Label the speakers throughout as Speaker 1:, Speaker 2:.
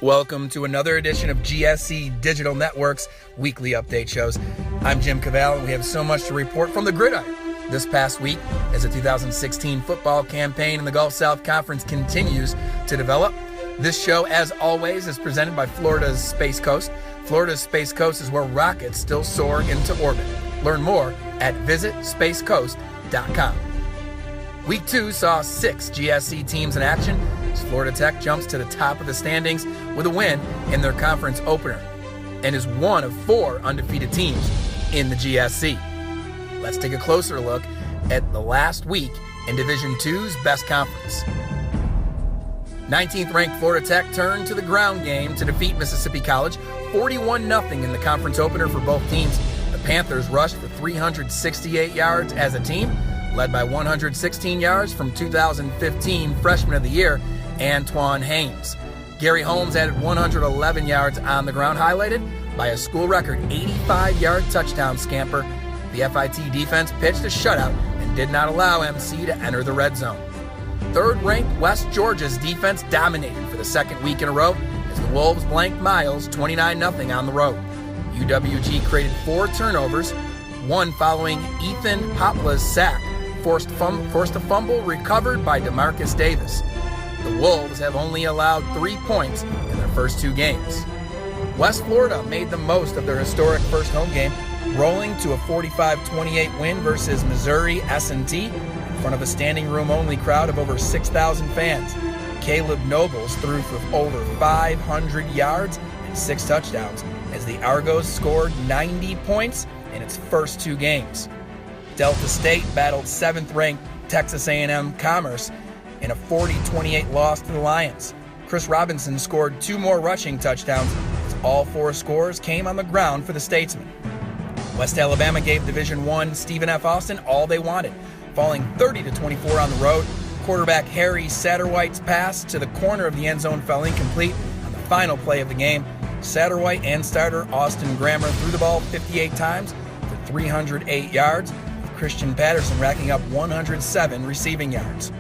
Speaker 1: Welcome to another edition of GSC Digital Network's weekly update shows. I'm Jim Cavell, and we have so much to report from the gridiron this past week as the 2016 football campaign in the Gulf South Conference continues to develop. This show, as always, is presented by Florida's Space Coast. Florida's Space Coast is where rockets still soar into orbit. Learn more at visitspacecoast.com. Week 2 saw 6 GSC teams in action as Florida Tech jumps to the top of the standings with a win in their conference opener and is one of 4 undefeated teams in the GSC. Let's take a closer look at the last week in Division II's best conference. 19th ranked Florida Tech turned to the ground game to defeat Mississippi College 41-0 in the conference opener for both teams. The Panthers rushed for 368 yards as a team, led by 116 yards from 2015 Freshman of the Year, Antoine Haynes. Gary Holmes added 111 yards on the ground, highlighted by a school record 85-yard touchdown scamper. The FIT defense pitched a shutout and did not allow MC to enter the red zone. Third-ranked West Georgia's defense dominated for the second week in a row as the Wolves blanked Miles 29-0 on the road. UWG created 4 turnovers, one following Ethan Hopla's sack, forced a fumble recovered by DeMarcus Davis. The Wolves have only allowed 3 points in their first 2 games. West Florida made the most of their historic first home game, rolling to a 45-28 win versus Missouri S&T in front of a standing room only crowd of over 6,000 fans. Caleb Nobles threw for over 500 yards and 6 touchdowns as the Argos scored 90 points in its first 2 games. Delta State battled 7th-ranked Texas A&M Commerce in a 40-28 loss to the Lions. Chris Robinson scored 2 more rushing touchdowns as all 4 scores came on the ground for the Statesmen. West Alabama gave Division I Stephen F. Austin all they wanted, falling 30-24 on the road. Quarterback Harry Satterwhite's pass to the corner of the end zone fell incomplete on the final play of the game. Satterwhite and starter Austin Grammer threw the ball 58 times for 308 yards, with Christian Patterson racking up 107 receiving yards.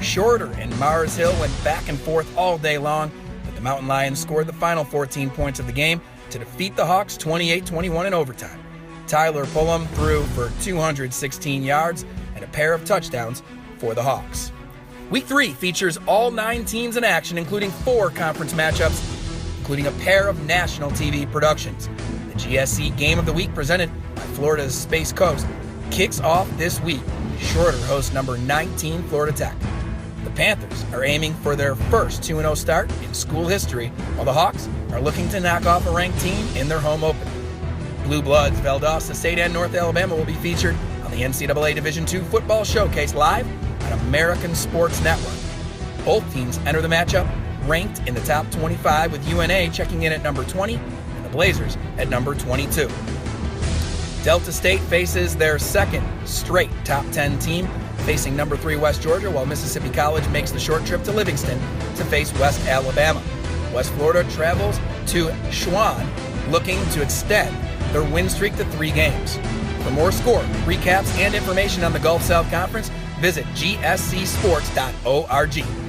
Speaker 1: Shorter and Mars Hill went back and forth all day long, but the Mountain Lions scored the final 14 points of the game to defeat the Hawks 28-21 in overtime. Tyler Pullum threw for 216 yards and a pair of touchdowns for the Hawks. Week 3 features all 9 teams in action, including 4 conference matchups, including a pair of national TV productions. The GSC Game of the Week, presented by Florida's Space Coast, kicks off this week. Shorter hosts number 19 Florida Tech. The Panthers are aiming for their first 2-0 start in school history, while the Hawks are looking to knock off a ranked team in their home opener. Blue Bloods, Valdosta State, and North Alabama will be featured on the NCAA Division II Football Showcase live on American Sports Network. Both teams enter the matchup ranked in the top 25, with UNA checking in at number 20 and the Blazers at number 22. Delta State faces their second straight top 10 team, facing number 3 West Georgia, while Mississippi College makes the short trip to Livingston to face West Alabama. West Florida travels to Schwann, looking to extend their win streak to 3 games. For more score, recaps, and information on the Gulf South Conference, visit gscsports.org.